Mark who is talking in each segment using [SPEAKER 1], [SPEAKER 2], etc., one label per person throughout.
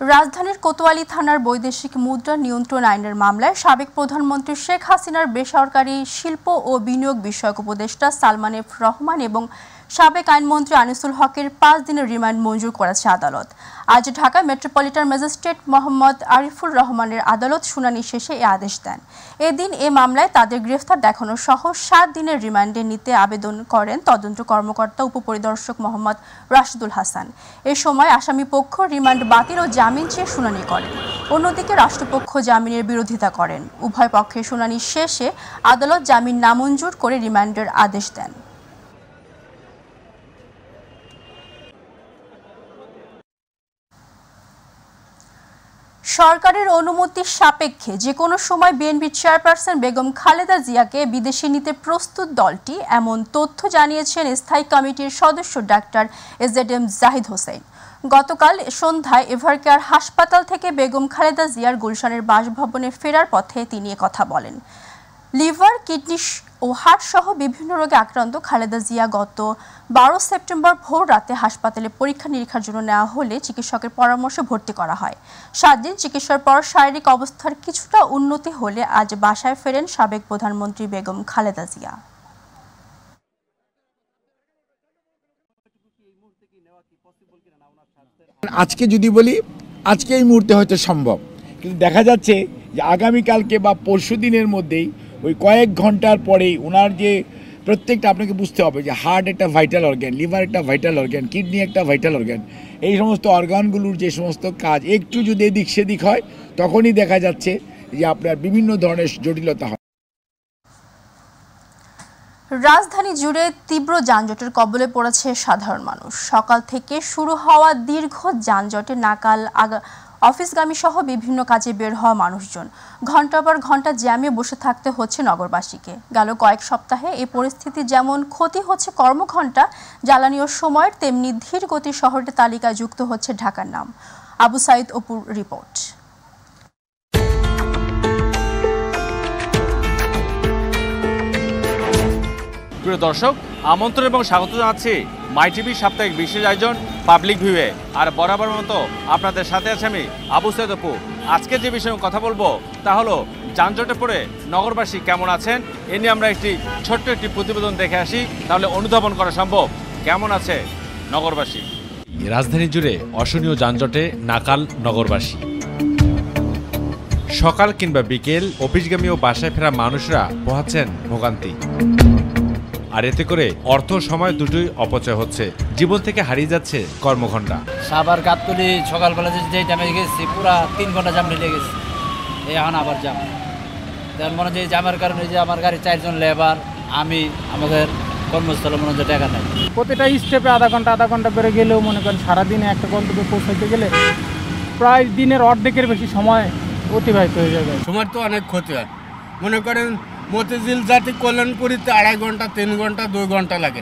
[SPEAKER 1] রাজধানীর কোতোয়ালি থানার বৈদেশিক মুদ্রা নিয়ন্ত্রণ আইনের মামলায় সাবেক প্রধানমন্ত্রী শেখ হাসিনার বেসরকারি শিল্প ও বিনিয়োগ বিষয়ক উপদেষ্টা সালমান এফ রহমান এবং সাবেক আইনমন্ত্রী আনিসুল হকের 5 দিনের রিমান্ড মঞ্জুর করেছে আদালত। আজ ঢাকা মেট্রোপলিটন ম্যাজিস্ট্রেট মোহাম্মদ আরিফুর রহমানের আদালত শুনানি শেষে এ আদেশ দেন। এদিন এ মামলায় তাদের গ্রেফতার দেখানো সহ 7 দিনের রিমান্ডে নিতে আবেদন করেন তদন্ত কর্মকর্তা উপপরিদর্শক মোহাম্মদ রাশিদুল হাসান। এ সময় আসামি পক্ষ রিমান্ড বাতিল ও জামিন চেয়ে শুনানি করেন। অন্যদিকে রাষ্ট্রপক্ষ জামিনের বিরোধিতা করেন। উভয় পক্ষের শুনানি শেষে আদালত জামিন নামঞ্জুর করে রিমান্ডের আদেশ দেন। সরকারের অনুমতি সাপেক্ষে যে কোনো সময় বিএনপি চেয়ারপারসন বেগম খালেদা জিয়াকে বিদেশে নিতে প্রস্তুত দলটি, এমন তথ্য জানিয়েছেন স্থায়ী কমিটির সদস্য ডাক্তার এজেডএম জাহিদ হোসেন। গতকাল সন্ধ্যায় এভারকেয়ার হাসপাতাল থেকে বেগম খালেদা জিয়ার গুলশানের বাসভবনে ফেরার পথে তিনি কথা বলেন। লিভার, কিডনি ও হার্ট সহ বিভিন্ন রোগে আক্রান্ত খালেদা জিয়া গত 12 সেপ্টেম্বর ভোর রাতে হাসপাতালে পরীক্ষা নিরীক্ষার জন্য নেওয়া হলে চিকিৎসকের পরামর্শে ভর্তি করা হয়। 7 দিন চিকিৎসার পর শারীরিক অবস্থার কিছুটা উন্নতি হলে আজ বাসায় ফেরেন সাবেক প্রধানমন্ত্রী বেগম খালেদা জিয়া।
[SPEAKER 2] আজকে যদি বলি, আজকে এই মুহূর্তে হয়তো সম্ভব, কিন্তু দেখা যাচ্ছে যে আগামীকালকে বা পরশু দিনের মধ্যেই ওই কয়েক ঘন্টার পরেই ওনার যে প্রত্যেকটা, আপনাকে বুঝতে হবে যে হার্ট একটা ভাইটাল অর্গ্যান, লিভার একটা ভাইটাল অর্গ্যান, কিডনি একটা ভাইটাল অর্গ্যান, এই সমস্ত অর্গানগুলোর যে সমস্ত কাজ একটু যদি এদিক সেদিক হয় তখনই দেখা যাচ্ছে যে আপনার বিভিন্ন ধরনের জটিলতা হয়।
[SPEAKER 1] রাজধানী জুড়ে তীব্র যানজটের কবলে পড়েছে সাধারণ মানুষ। সকাল থেকে শুরু হওয়া দীর্ঘ যানজটে নাকাল অফিসগামী সহ বিভিন্ন কাজে বের হওয়া মানুষজন ঘন্টার পর ঘন্টা জ্যামে বসে থাকতে হচ্ছে নগরবাসীকে। গেল কয়েক সপ্তাহে এই পরিস্থিতি যেমন ক্ষতি হচ্ছে কর্মঘণ্টা, জ্বালানি ও সময়ের, তেমনি ধীর গতির শহরের তালিকায় যুক্ত হচ্ছে ঢাকার নাম। আবু সাইদ অপুর রিপোর্ট।
[SPEAKER 3] প্রিয় দর্শক, আমন্ত্রণ এবং স্বাগত জানাচ্ছি মাই টিভির সাপ্তাহিক বিশেষ আয়োজন পাবলিক ভিউয়ে। আর বরাবর মতো আপনাদের সাথে আছে আমি আবু সাইদ অপু। আজকে যে বিষয়ে কথা বলবো তা হলো যানজটে পড়ে নগরবাসী কেমন আছেন, এ নিয়ে আমরা ছোট্ট একটি প্রতিবেদন দেখে আসি, তাহলে অনুধাবন করা সম্ভব কেমন আছে নগরবাসী। রাজধানী জুড়ে অসহনীয় যানজটে নাকাল নগরবাসী। সকাল কিংবা বিকেল অফিসগামী ও বাসায় ফেরা মানুষরা পোহাচ্ছেন ভোগান্তি। আর এতে করে অর্থ সময় দুটোই অপচয় হচ্ছে, জীবন থেকে হারিয়ে যাচ্ছে কর্মঘণ্টা।
[SPEAKER 4] সাবার গাতকুলি সকালবেলা যে জামে গেছি পুরা 3 ঘন্টা জাম লেগে গেছে, এখন আবার জাম। তার মনে যে জামের কারণে যে আমার গাড়ি 4 জন লেবার, আমি আমাদের কর্মস্থলে মনে হয় টাকা নাই।
[SPEAKER 5] প্রতিটা স্টেপে আধা ঘন্টা করে গেলেও মনে করেন সারাদিনে একটা গন্তব্যে পৌঁছাইতে গেলে প্রায় দিনের অর্ধেকের বেশি সময় অতিবাহিত হয়ে যাবে।
[SPEAKER 6] সময় তো অনেক ক্ষতি হয়। মনে করেন মতিঝিল জাতি কল্যাণপুরীতে 2.5 ঘন্টা, 3 ঘন্টা, 2 ঘন্টা লাগে।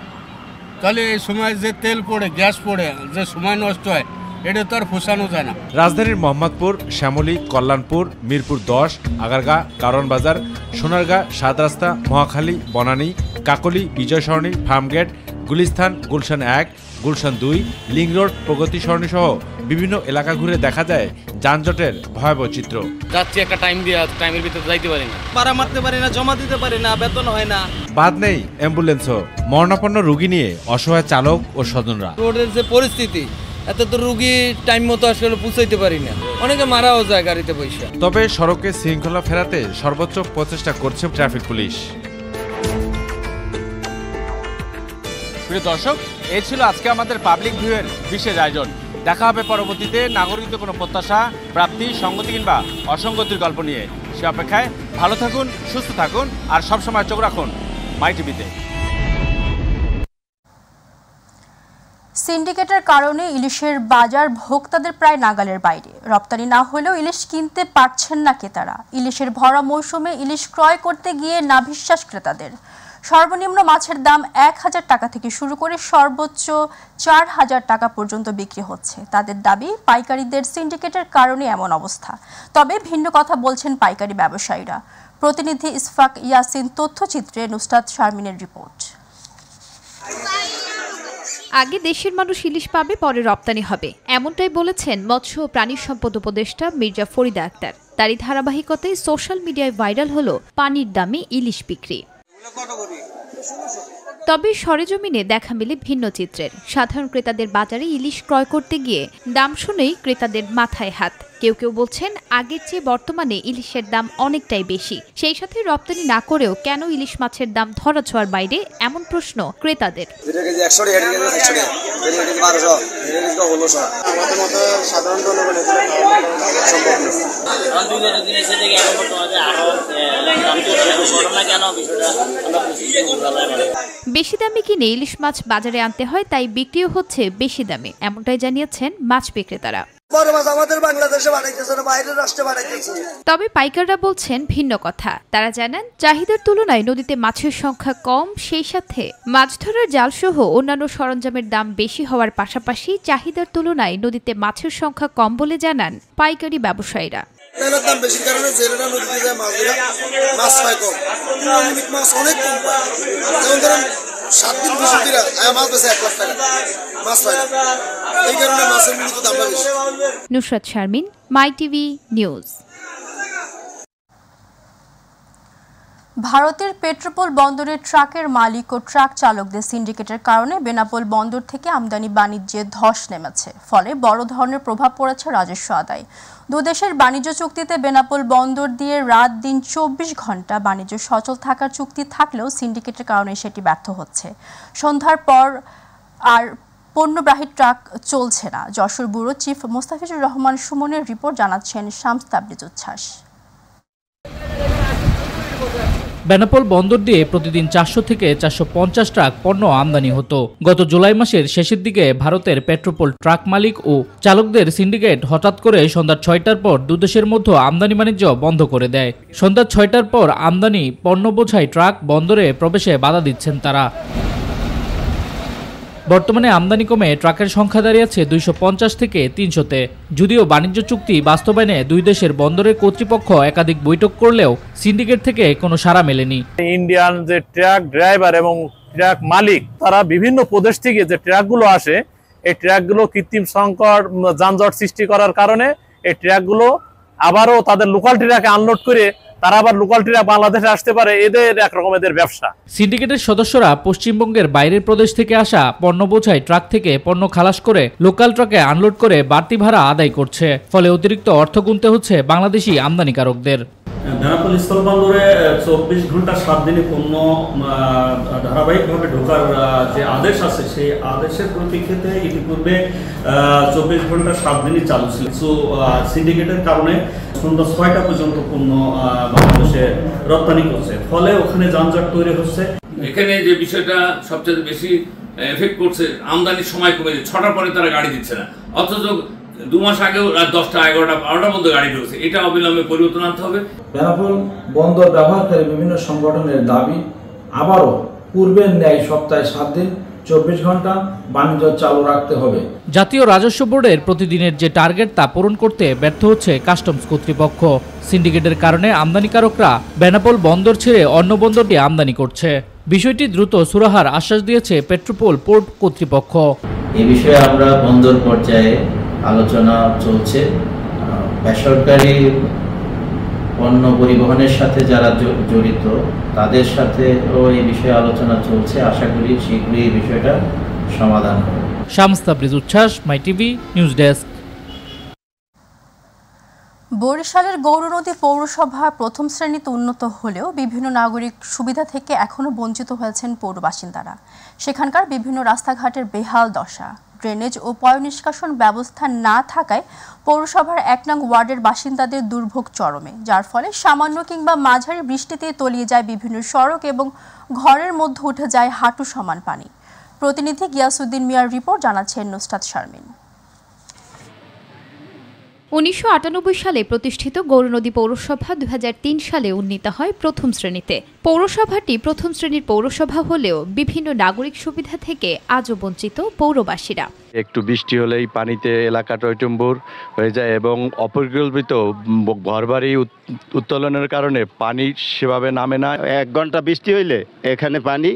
[SPEAKER 6] তাহলে এই সময় যে তেল পড়ে, গ্যাস পড়ে, যে সময় নষ্ট হয়, এটা তো আর পোষানো যায় না।
[SPEAKER 3] রাজধানীর মোহাম্মদপুর, শ্যামলী, কল্যাণপুর, মিরপুর 10, আগারগাঁ, কারণ বাজার, সোনারগাঁ, 7 রাস্তা, মহাখালী, বনানী, কাকলী, বিজয় সরণি, ফার্মগেট, গুলিস্তান, গুলশান 1, গুলশান 2, লিং রোড, প্রগতি সরণি সহ বিভিন্ন এলাকা ঘুরে দেখা যায় যানজটের ভয়াবহ চিত্র।
[SPEAKER 7] যাচ্ছি একটা টাইম দিয়ে, টাইমের ভিতরে যাইতে পারি না, পাড়া মারতে পারি না, জমা দিতে পারি না, বেতন হয় না,
[SPEAKER 3] বাদ নেই অ্যাম্বুলেন্সও। মরণাপন্ন রোগী নিয়ে অসহায় চালক ও স্বজনরা।
[SPEAKER 7] রোডের যে পরিস্থিতি, এত তো রুগী টাইম মতো আসলে পৌঁছাইতে পারি না, অনেকে মারাও যায় গাড়িতে বসে।
[SPEAKER 3] তবে সড়কে শৃঙ্খলা ফেরাতে সর্বোচ্চ প্রচেষ্টা করছে ট্রাফিক পুলিশ। প্রিয় দর্শক, এই ছিল আজকে আমাদের পাবলিক ভিউয়ের বিশেষ আয়োজন। দেখা হবে পরবর্তীতে নাগরিকদের কোনো প্রত্যাশা, প্রাপ্তি, সংগতি কিংবা অসঙ্গতির গল্প নিয়ে। সে অপেক্ষায় ভালো থাকুন, সুস্থ থাকুন, আর সবসময় চোখ রাখুন মাই টিভিতে।
[SPEAKER 1] সিন্ডিকেটের কারণে ইলিশের বাজার ভোক্তাদের প্রায় নাগালের বাইরে। রপ্তানি না হলেও ইলিশ কিনতে পারছেন না ক্রেতারা। ইলিশের ভরা মৌসুমে ইলিশ ক্রয় করতে গিয়ে নাভিশ্বাস ক্রেতাদের। সর্বনিম্ন মাছের দাম 1000 টাকা থেকে শুরু করে সর্বোচ্চ 4000 টাকা পর্যন্ত বিক্রি হচ্ছে। তাদের দাবি, পাইকারিদের সিন্ডিকেটের কারণে এমন অবস্থা। তবে ভিন্ন কথা বলছেন পাইকারি ব্যবসায়ীরা। প্রতিনিধি ইসফাক ইয়াসিন তথ্যচিত্রে নুসরাত শারমিনের রিপোর্ট।
[SPEAKER 8] আগে দেশের মানুষ ইলিশ পাবে, পরে রপ্তানি হবে, এমনটাই বলেছেন মৎস্য ও প্রাণী সম্পদ উপদেষ্টা মির্জা ফরিদা আক্তার। তারই ধারাবাহিকতায় সোশ্যাল মিডিয়ায় ভাইরাল হলো পানির দামে ইলিশ বিক্রি। তবে সরেজমিনে দেখা মিলে ভিন্ন চিত্রের। সাধারণ ক্রেতাদের বাজারে ইলিশ ক্রয় করতে গিয়ে দাম শুনেই ক্রেতাদের মাথায় হাত। কেউ কেউ বলছেন আগের চেয়ে বর্তমানে ইলিশের দাম অনেকটাই বেশি। সেই সাথে রপ্তানি না করেও কেন ইলিশ মাছের দাম ধরাছোঁয়ার বাইরে, এমন প্রশ্ন ক্রেতাদের। বেশি দামে কিনে ইলিশ মাছ বাজারে আনতে হয়, তাই বিক্রিও হচ্ছে বেশি দামে, এমনটাই জানিয়েছেন মাছ বিক্রেতারা। তবে পাইকাররা বলছেন ভিন্ন কথা। তারা জানান চাহিদার তুলনায় নদীতে মাছের সংখ্যা কম, সেই সাথে মাছ ধরার জালসহ অন্যান্য সরঞ্জামের দাম বেশি হওয়ার পাশাপাশি চাহিদার তুলনায় নদীতে মাছের সংখ্যা কম বলে জানান পাইকারি ব্যবসায়ীরা।
[SPEAKER 9] তেলের দাম বেশি কারণে জেলেরা নদীতে যায় মাছ ধরে মাছ পায় কম, অনেক মাছ অনেক কম পায়। যেমন ধরেন 7 দিন 20 দিন মাছ বেশি 1 লাখ টাকা মাছ পায়, এই কারণে মাছের মূল্য দামটা বেশি।
[SPEAKER 8] নুসরাত শারমিন, মাই টিভি নিউজ।
[SPEAKER 1] ভারতের পেট্রোপোল বন্দরের ট্রাকের মালিক ও ট্রাক চালকদের সিন্ডিকেটের কারণে বেনাপোল বন্দর থেকে আমদানি বাণিজ্যে ধস নেমেছে। ফলে বড় ধরনের প্রভাব পড়েছে রাজস্ব আদায়। দুদেশের বাণিজ্য চুক্তিতে বেনাপোল বন্দর দিয়ে রাত দিন 24 ঘন্টা বাণিজ্য সচল থাকার চুক্তি থাকলেও সিন্ডিকেটের কারণে সেটি ব্যর্থ হচ্ছে। সন্ধ্যার পর আর পণ্যবাহী ট্রাক চলছে না। যশোর ব্যুরো চিফ মোস্তাফিজুর রহমান সুমনের রিপোর্ট, জানাচ্ছেন শামস তাবরিজ উচ্ছ্বাস।
[SPEAKER 10] বেনাপোল বন্দর দিয়ে প্রতিদিন 400 থেকে 450 ট্রাক পণ্য আমদানি হতো। গত জুলাই মাসের শেষের দিকে ভারতের পেট্রোপোল ট্রাক মালিক ও চালকদের সিন্ডিকেট হঠাৎ করে সন্ধ্যা 6টার পর দুদেশের মধ্যে আমদানি বাণিজ্য বন্ধ করে দেয়। সন্ধ্যা 6টার পর আমদানি পণ্য বোঝাই ট্রাক বন্দরে প্রবেশে বাধা দিচ্ছেন তারা। বর্তমানে আমদানি কমে ট্রাকের সংখ্যা দাঁড়িয়েছে 250 থেকে 300-তে। যদিও বাণিজ্য চুক্তি বাস্তবায়নে দুই দেশের বন্দরের কর্তৃপক্ষ একাধিক বৈঠক করলেও সিন্ডিকেট থেকে কোনো সাড়া মেলেনি।
[SPEAKER 11] ইন্ডিয়ান যে ট্রাক ড্রাইভার এবং ট্রাক মালিক, তারা বিভিন্ন প্রদেশ থেকে যে ট্রাকগুলো আসে, এই ট্রাকগুলো কৃত্রিম সংকট যানজট সৃষ্টি করার কারণে এই ট্রাকগুলো আবারও তাদের লোকাল ট্রাকে আনলোড করে তারা আবার লোকাল ট্রাক বাংলাদেশে আসতে পারে, এদের একরকম এদের ব্যবসা।
[SPEAKER 10] সিন্ডিকেটের সদস্যরা পশ্চিমবঙ্গের বাইরের প্রদেশ থেকে আসা পণ্য বোঝাই ট্রাক থেকে পণ্য খালাস করে লোকাল ট্রাকে আনলোড করে বাড়তি ভাড়া আদায় করছে। ফলে অতিরিক্ত অর্থ গুনতে হচ্ছে বাংলাদেশি আমদানিকারকদের।
[SPEAKER 12] বেনাপোল স্থলবন্দরে 24 ঘন্টা 7 দিনে পণ্য ধারাবাহিকভাবে ঢোকার যে আদেশ আছে, সেই আদেশের পরিপ্রেক্ষিতে ইতিপূর্বে 24 ঘন্টা 7 দিনই চালু ছিল। সো সিন্ডিকেটের কারণে সন্ধ্যা 6টা পর্যন্ত পণ্য বাংলাদেশে রপ্তানি করছে, ফলে ওখানে যানজট তৈরি হচ্ছে।
[SPEAKER 13] এখানে যে বিষয়টা সবচেয়ে বেশি এফেক্ট করছে, আমদানির সময় কমে যাচ্ছে। 6টার পরে তারা গাড়ি দিচ্ছে না, অথচ 2 মাস আগেও রাত 10টা 11টা 12টার মধ্যে গাড়ি ঢুকছে। এটা অবিলম্বে পরিবর্তন আনতে হবে।
[SPEAKER 14] বেনাপোল বন্দর ব্যবহারকারী বিভিন্ন সংগঠনের দাবি আবারও পূর্বের ন্যায় সপ্তাহে 7 দিন 24 ঘন্টা বাণিজ্য চালু রাখতে হবে।
[SPEAKER 10] জাতীয় রাজস্ব বোর্ডের প্রতিদিনের যে টার্গেট তা পূরণ করতে ব্যর্থ হচ্ছে কাস্টমস কর্তৃপক্ষ। সিন্ডিকেটের কারণে আমদানিকারকরা বেনাপোল বন্দর ছেড়ে অন্য বন্দর দিয়ে আমদানি করছে। বিষয়টি দ্রুত সুরাহার আশ্বাস দিয়েছে পেট্রোপোল পোর্ট কর্তৃপক্ষ।
[SPEAKER 15] এই বিষয়ে আমরা বন্দর পর্যায়ে আলোচনা চলছে। বেসরকারি পণ্য পরিবহনের সাথে যারা জড়িত তাদের সাথেও এই বিষয়ে আলোচনা চলছে। আশা করি শীঘ্রই এই বিষয়টা সমাধান হবে।
[SPEAKER 10] শামস তাবরিজ উচ্ছ্বাস, মাই টিভি নিউজ ডেস্ক।
[SPEAKER 1] বরিশালের গৌরনদী পৌরসভা প্রথম শ্রেণীতে উন্নত হলেও বিভিন্ন নাগরিক সুবিধা থেকে এখনও বঞ্চিত হয়েছেন পৌর বাসিন্দারা। সেখানকার বিভিন্ন রাস্তাঘাটের বেহাল দশা, ড্রেনেজ ও পয়ঃনিষ্কাশন ব্যবস্থা না থাকায় পৌরসভার 1 নং ওয়ার্ডের বাসিন্দাদের দুর্ভোগ চরমে, যার ফলে সামান্য কিংবা মাঝারি বৃষ্টিতে তলিয়ে যায় বিভিন্ন সড়ক এবং ঘরের মধ্যে উঠে যায় হাঁটু সমান পানি। প্রতিনিধি গিয়াসউদ্দিন মিয়ার রিপোর্ট, জানাচ্ছেন নুসরাত শারমিন।
[SPEAKER 8] 1998 সালে প্রতিষ্ঠিত গৌরনদী পৌরসভা 2003 সালে উন্নীত হয় প্রথম শ্রেণীতে। পৌরসভাটি প্রথম শ্রেণীর পৌরসভা হলেও বিভিন্ন নাগরিক সুবিধা থেকে আজও বঞ্চিত পৌরবাসীরা।
[SPEAKER 16] একটু বৃষ্টি হলেই পানিতে এলাকা টইটুম্বুর হয়ে যায় এবং অপরিকল্পিত ঘরবাড়ি উত্তোলনের কারণে পানি সেভাবে নামে না।
[SPEAKER 17] 1 ঘন্টা বৃষ্টি হইলে এখানে পানি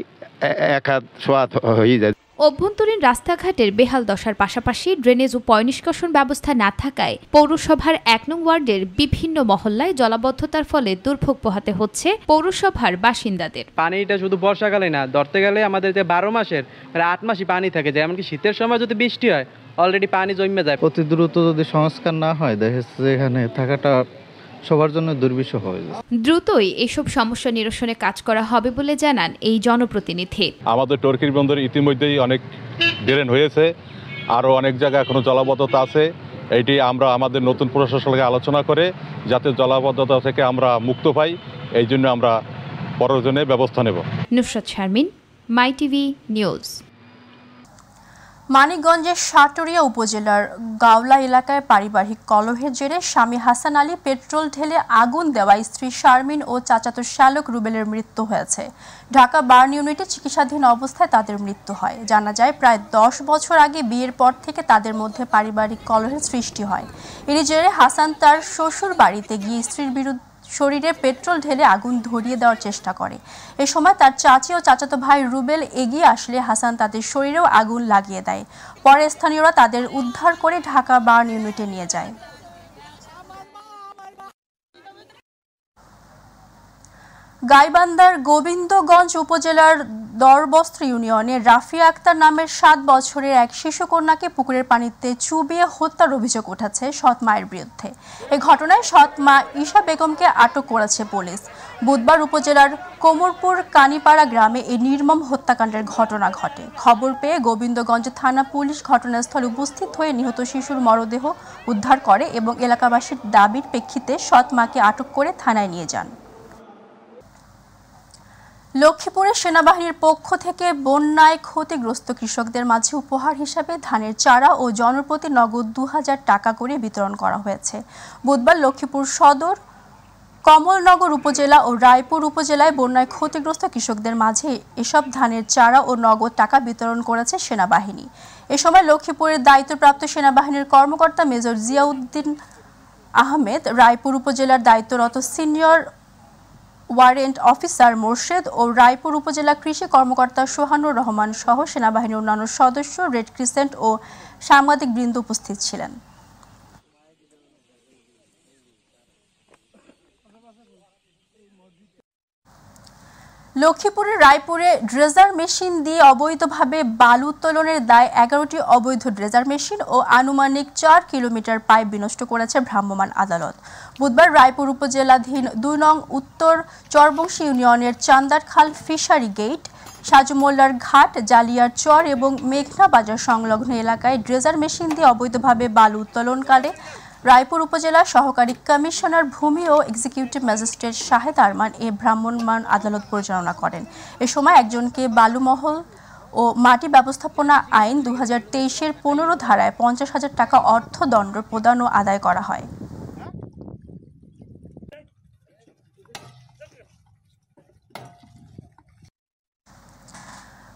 [SPEAKER 17] 1 হাত সোয়া হয়ে যায়।
[SPEAKER 8] অভ্যন্তরীণ রাস্তাঘাটের বেহাল দশার পাশাপাশি ড্রেনেজ ও পয়ঃনিষ্কাশন ব্যবস্থা না থাকায় পৌরসভার ১ নং ওয়ার্ডের বিভিন্ন মহল্লায় জলাবদ্ধতার ফলে দুর্ভোগ পোহাতে হচ্ছে পৌরসভার বাসিন্দাদের।
[SPEAKER 17] পানিটা শুধু বর্ষাকালে না, ধরতে গেলে আমাদের যে ১২ মাসের ৮ মাসই পানি থাকে, যেমনকি শীতের সময় যদি বৃষ্টি হয় অলরেডি পানি জমে যায়।
[SPEAKER 18] অতি দ্রুত যদি সংস্কার না হয় দেখা যাচ্ছে এখানে থাকাটা সবার জন্য দুর্বিষহ হয়ে যায়।
[SPEAKER 8] দ্রুতই এসব সমস্যা নিরসনে কাজ করা হবে বলে জানান এই জনপ্রতিনিধি।
[SPEAKER 19] আমাদের টর্কির বন্দর ইতিমধ্যেই অনেক ড্রেন হয়েছে, আরও অনেক জায়গায় এখনো জলাবদ্ধতা আছে। এইটি আমরা আমাদের নতুন প্রশাসনের সঙ্গে আলোচনা করে যাতে জলাবদ্ধতা থেকে আমরা মুক্ত পাই, এই জন্য আমরা প্রয়োজনে ব্যবস্থা নেব।
[SPEAKER 8] নুসরাত শারমিন, মাই টিভি নিউজ।
[SPEAKER 1] মানিকগঞ্জের সাটুরিয়া উপজেলার গাওলা এলাকায় পারিবারিক কলহের জেরে স্বামী হাসান আলী পেট্রোল ঢেলে আগুন দেওয়ায় স্ত্রী শারমিন ও চাচাতো শ্যালক রুবেলের মৃত্যু হয়েছে। ঢাকা বার্ন ইউনিটে চিকিৎসাধীন অবস্থায় তাদের মৃত্যু হয়। জানা যায় প্রায় 10 বছর আগে বিয়ের পর থেকে তাদের মধ্যে পারিবারিক কলহের সৃষ্টি হয়। এরই জেরে হাসান তার শ্বশুর বাড়িতে গিয়ে স্ত্রীর বিরুদ্ধে শরীরে পেট্রোল ঢেলে আগুন ধরিয়ে দেওয়ার চেষ্টা করে। এ সময় তার চাচি ও চাচাতো ভাই রুবেল এগিয়ে আসলে হাসান তাদের শরীরেও আগুন লাগিয়ে দেয়। পরে স্থানীয়রা তাদের উদ্ধার করে ঢাকা বার্ন ইউনিটে নিয়ে যায়। গাইবান্ধার গোবিন্দগঞ্জ উপজেলার দরবস্ত্র ইউনিয়নে রাফিয়া আক্তার নামের 7 বছরের এক শিশু কন্যাকে পুকুরের পানিতে চুবিয়ে হত্যার অভিযোগ উঠেছে সৎ মায়ের বিরুদ্ধে। এ ঘটনায় সৎ মা ঈশা বেগমকে আটক করেছে পুলিশ। বুধবার উপজেলার কোমরপুর কানিপাড়া গ্রামে এই নির্মম হত্যাকাণ্ডের ঘটনা ঘটে। খবর পেয়ে গোবিন্দগঞ্জ থানা পুলিশ ঘটনাস্থলে উপস্থিত হয়ে নিহত শিশুর মরদেহ উদ্ধার করে এবং এলাকাবাসীর দাবির প্রেক্ষিতে সৎ মাকে আটক করে থানায় নিয়ে যান। লক্ষ্মীপুরে সেনাবাহিনীর পক্ষ থেকে বন্যায় ক্ষতিগ্রস্ত কৃষকদের মাঝে উপহার হিসাবে ধানের চারা ও জনপ্রতি নগদ 2000 টাকা করে বিতরণ করা হয়েছে। বুধবার লক্ষ্মীপুর সদর, কমলনগর উপজেলা ও রায়পুর উপজেলায় বন্যায় ক্ষতিগ্রস্ত কৃষকদের মাঝে এসব ধানের চারা ও নগদ টাকা বিতরণ করেছে সেনাবাহিনী। এ সময় লক্ষ্মীপুরের দায়িত্বপ্রাপ্ত সেনাবাহিনীর কর্মকর্তা মেজর জিয়াউদ্দিন আহমেদ, রায়পুর উপজেলার দায়িত্বরত সিনিয়র ওয়ারেন্ট অফিসার মোর্শেদ ও রায়পুর উপজেলা কৃষি কর্মকর্তা সোহানুর রহমান সহ সেনাবাহিনীর অন্যান্য সদস্য, রেড ক্রিসেন্ট ও সাংবাদিকবৃন্দ উপস্থিত ছিলেন। লক্ষ্মীপুরের রায়পুরে ড্রেজার মেশিন দিয়ে অবৈধভাবে বালু উত্তোলনের দায়ে 11টি অবৈধ ড্রেজার মেশিন ও আনুমানিক 4 কিলোমিটার পাইপ বিনষ্ট করেছে ভ্রাম্যমাণ আদালত। বুধবার রায়পুর উপজেলাধীন 2 নং উত্তর চরবংশী ইউনিয়নের চান্দারখাল ফিশারি গেট, সাজুমোল্লার ঘাট, জালিয়ার চর এবং মেঘনা বাজার সংলগ্ন এলাকায় ড্রেজার মেশিন দিয়ে অবৈধভাবে বালু উত্তোলনকালে রায়পুর উপজেলা সহকারী কমিশনার ভূমি ও এক্সিকিউটিভ ম্যাজিস্ট্রেট শাহেদ আরমান এ ভ্রাম্যমাণ আদালত পরিচালনা করেন। এ সময় একজনকে বালুমহল ও মাটি ব্যবস্থাপনা আইন 2023-এর 15 ধারায় 50,000 টাকা অর্থদণ্ড প্রদান ও আদায় করা হয়।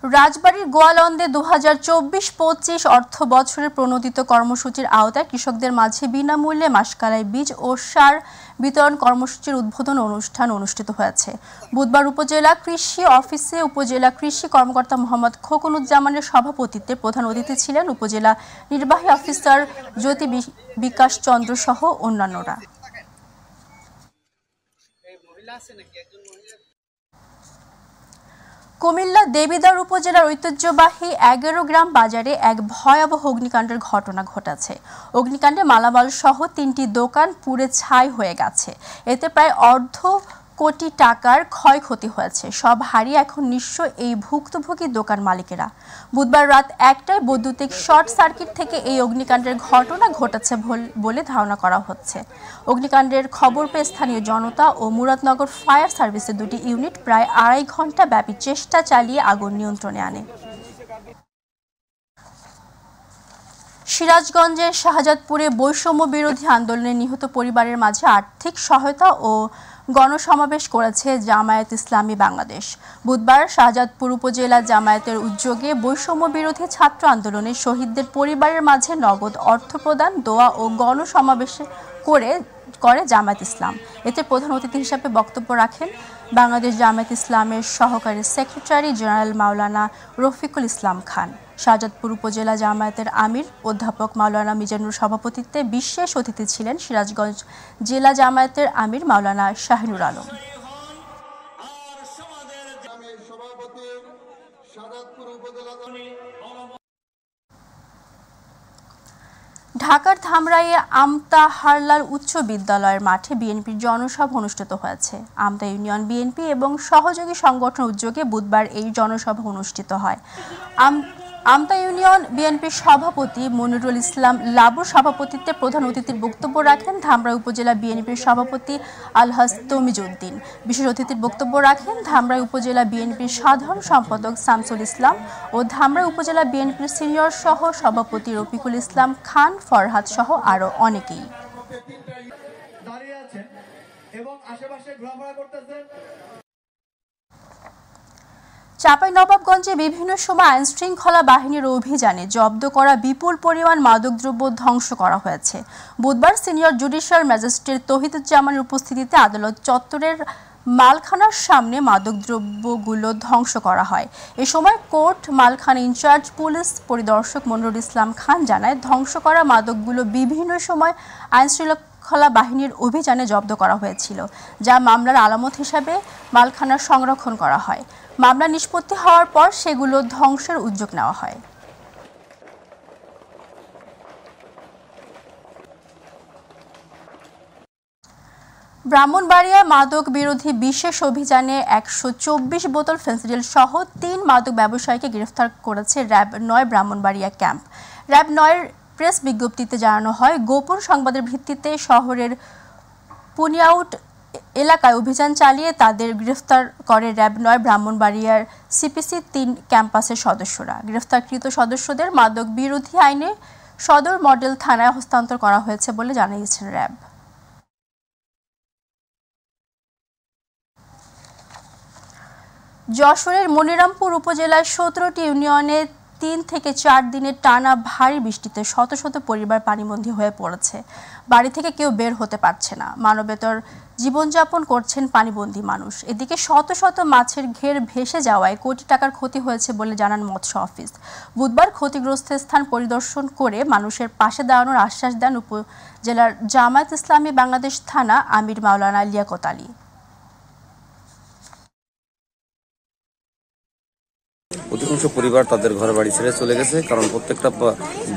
[SPEAKER 1] রাজবাড়ীর গোয়ালন্দে 2024-25 অর্থ বছরের প্রণোদিত কর্মসূচির আওতায় কৃষকদের মাঝে বিনামূল্যে মাসকালাই বীজ ও সার বিতরণ কর্মসূচির উদ্বোধন অনুষ্ঠান অনুষ্ঠিত হয়েছে। বুধবার উপজেলা কৃষি অফিসে উপজেলা কৃষি কর্মকর্তা মোহাম্মদ খোকনুজ্জামানের সভাপতিত্বে প্রধান অতিথি ছিলেন উপজেলা নির্বাহী অফিসার জ্যোতি বিকাশ চন্দ্র সহ অন্যান্যরা। কুমিল্লা দেবিদ্বার উপজেলার ঐতিহ্যবাহী 11 গ্রাম বাজারে এক ভয়াবহ অগ্নিকাণ্ডের ঘটনা ঘটেছে। অগ্নিকাণ্ডে মালামাল সহ 3টি দোকান পুড়ে ছাই হয়ে গেছে। এতে প্রায় অর্ধ কোটি টাকার ক্ষয়ক্ষতি হয়েছে। সব হারিয়ে এখন নিঃস্ব এই ভুক্তভোগী দোকান মালিকেরা। বুধবার রাত 1টায় বৈদ্যুতিক শর্ট সার্কিট থেকে এই অগ্নিকাণ্ডের ঘটনা ঘটেছে বলে ধারণা করা হচ্ছে। অগ্নিকাণ্ডের খবর পেয়ে স্থানীয় জনতা ও মুরাদনগর ফায়ার সার্ভিসের 2টি ইউনিট প্রায় 2.5 ঘন্টা ব্যাপী চেষ্টা চালিয়ে আগুন নিয়ন্ত্রণে আনে। সিরাজগঞ্জের শাহজাদপুরে বৈষম্য বিরোধী আন্দোলনে নিহত পরিবারের মাঝে আর্থিক সহায়তা ও গণসমাবেশ করেছে জামায়াত ইসলামী বাংলাদেশ। বুধবার শাহজাদপুর উপজেলা জামায়াতের উদ্যোগে বৈষম্য বিরোধী ছাত্র আন্দোলনে শহীদদের পরিবারের মাঝে নগদ অর্থ প্রদান, দোয়া ও গণসমাবেশ করে জামায়াত ইসলাম। এতে প্রধান অতিথি হিসেবে বক্তব্য রাখেন বাংলাদেশ জামায়াত ইসলামের সহকারী সেক্রেটারি জেনারেল মাওলানা রফিকুল ইসলাম খান। শাহজাদপুর উপজেলা জামায়াতের আমির অধ্যাপক মাওলানা মিজানুর সভাপতিত্বে বিশেষ অতিথি ছিলেন সিরাজগঞ্জ জেলা জামায়াতের আমির মাওলানা শাহিনুর আলম। ঢাকার ধামরাইয়ে আমতা হারলাল উচ্চ বিদ্যালয়ের মাঠে বিএনপির জনসভা অনুষ্ঠিত হয়েছে। আমতা ইউনিয়ন বিএনপি এবং সহযোগী সংগঠন উদ্যোগে বুধবার এই জনসভা অনুষ্ঠিত হয়। আমতা ইউনিয়ন বিএনপির সভাপতি মনিরুল ইসলাম লাবুর সভাপতিত্বে প্রধান অতিথির বক্তব্য রাখেন ধামরাই উপজেলা বিএনপির সভাপতি আলহাজ তমিজউদ্দিন। বিশেষ অতিথির বক্তব্য রাখেন ধামরাই উপজেলা বিএনপির সাধারণ সম্পাদক শামসুল ইসলাম ও ধামরাই উপজেলা বিএনপির সিনিয়র সহ সভাপতি রফিকুল ইসলাম খান ফরহাদ সহ আরো অনেকেই। চাঁপাইনবাবগঞ্জে বিভিন্ন সময় আইনশৃঙ্খলা বাহিনীর অভিযানে জব্দ করা বিপুল পরিমাণ মাদকদ্রব্য ধ্বংস করা হয়েছে। বুধবার সিনিয়র জুডিশিয়াল ম্যাজিস্ট্রেট তৌহিদুজ্জামানের উপস্থিতিতে আদালত চত্বরের মালখানার সামনে মাদকদ্রব্যগুলো ধ্বংস করা হয়। এ সময় কোর্ট মালখানা ইনচার্জ পুলিশ পরিদর্শক মনিরুল ইসলাম খান জানায়, ধ্বংস করা মাদকগুলো বিভিন্ন সময় আইনশৃঙ্খলা বাহিনীর অভিযানে জব্দ করা হয়েছিল, যা মামলার আলামত হিসাবে মালখানার সংরক্ষণ করা হয়। মামলা নিষ্পত্তি হওয়ার পর সেগুলো ধ্বংসের উদ্যোগ নেওয়া হয়। ব্রাহ্মণবাড়িয়া মাদক বিরোধী বিশেষ অভিযানে ১২৪ বোতল ফেন্সিডিল সহ ৩ মাদক ব্যবসায়ীকে গ্রেফতার করেছে র্যাব ৯ ব্রাহ্মণবাড়িয়া ক্যাম্প। র্যাব ৯-এর প্রেস বিজ্ঞপ্তিতে জানানো হয়, গোপন সংবাদের ভিত্তিতে শহরের পুনিয়াউট এলাকায় অভিযান চালিয়ে তাদের গ্রেফতার করে র্যাব ৯ ব্রাহ্মণবাড়িয়ার সিপিসি ৩ ক্যাম্পাসের সদস্যরা। গ্রেফতারকৃত সদস্যদের মাদক বিরোধী আইনে সদর মডেল থানায় হস্তান্তর করা হয়েছে বলে জানিয়েছেন র্যাব। যশোরের মনিরামপুর উপজেলার ১৭টি ইউনিয়নে ৩ থেকে ৪ দিনের টানা ভারী বৃষ্টিতে শত শত পরিবার পানিবন্দী হয়ে পড়েছে। বাড়ি থেকে কেউ বের হতে পারছে না। মানবেতর জীবনযাপন করছেন পানিবন্দী মানুষ। এদিকে শত শত মাছের ঘের ভেসে যাওয়ায় কোটি টাকার ক্ষতি হয়েছে বলে জানান মৎস্য অফিস। বুধবার ক্ষতিগ্রস্ত স্থান পরিদর্শন করে মানুষের পাশে দাঁড়ানোর আশ্বাস দেন উপজেলার জামায়াত ইসলামী বাংলাদেশ থানা আমির মাওলানা লিয়াকত আলী।
[SPEAKER 20] অধিকাংশ পরিবার তাদের ঘর বাড়ি ছেড়ে চলে গেছে, কারণ প্রত্যেকটা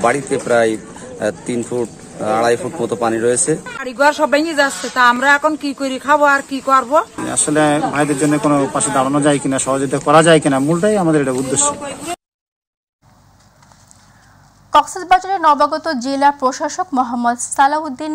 [SPEAKER 20] বাড়িতে প্রায় 3 ফুট 2.5 ফুট মতো পানি রয়েছে।
[SPEAKER 21] বাড়িঘর সব ভেঙে যাচ্ছে, তা আমরা এখন কি করে খাবো আর কি করব?
[SPEAKER 22] আসলে ভাইদের জন্য কোনো পাশে দাঁড়ানো যায় কিনা, সহযোগিতা করা যায় কিনা, মূলটাই আমাদের এটা উদ্দেশ্য।
[SPEAKER 1] কক্সবাজারের নবাগত জেলা প্রশাসক মোহাম্মদ সালাউদ্দিন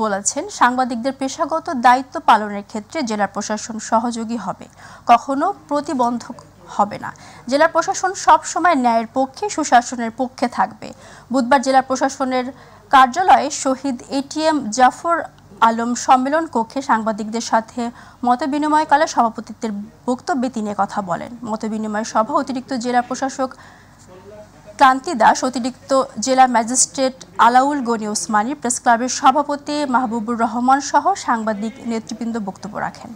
[SPEAKER 1] বলেছেন, সাংবাদিকদের পেশাগত দায়িত্ব পালনের ক্ষেত্রে জেলা প্রশাসন সহযোগী হবে, কখনো প্রতিবন্ধক হবে না। জেলা প্রশাসন সব সময় ন্যায়ের পক্ষে, সুশাসনের পক্ষে থাকবে। বুধবার জেলা প্রশাসনের কার্যালয়ে শহীদ এটিএম জাফর আলম সম্মেলন কক্ষে সাংবাদিকদের সাথে মতবিনিময়কালে সভাপতিত্বের বক্তব্যে তিনি কথা বলেন। মতবিনিময় সভা অতিরিক্ত জেলা প্রশাসক ক্রান্তি দাস, অতিরিক্ত জেলা ম্যাজিস্ট্রেট আলাউল গনি ওসমানী, প্রেস ক্লাবের সভাপতি মাহবুবুর রহমান সহ সাংবাদিক নেতৃবৃন্দ বক্তব্য রাখেন।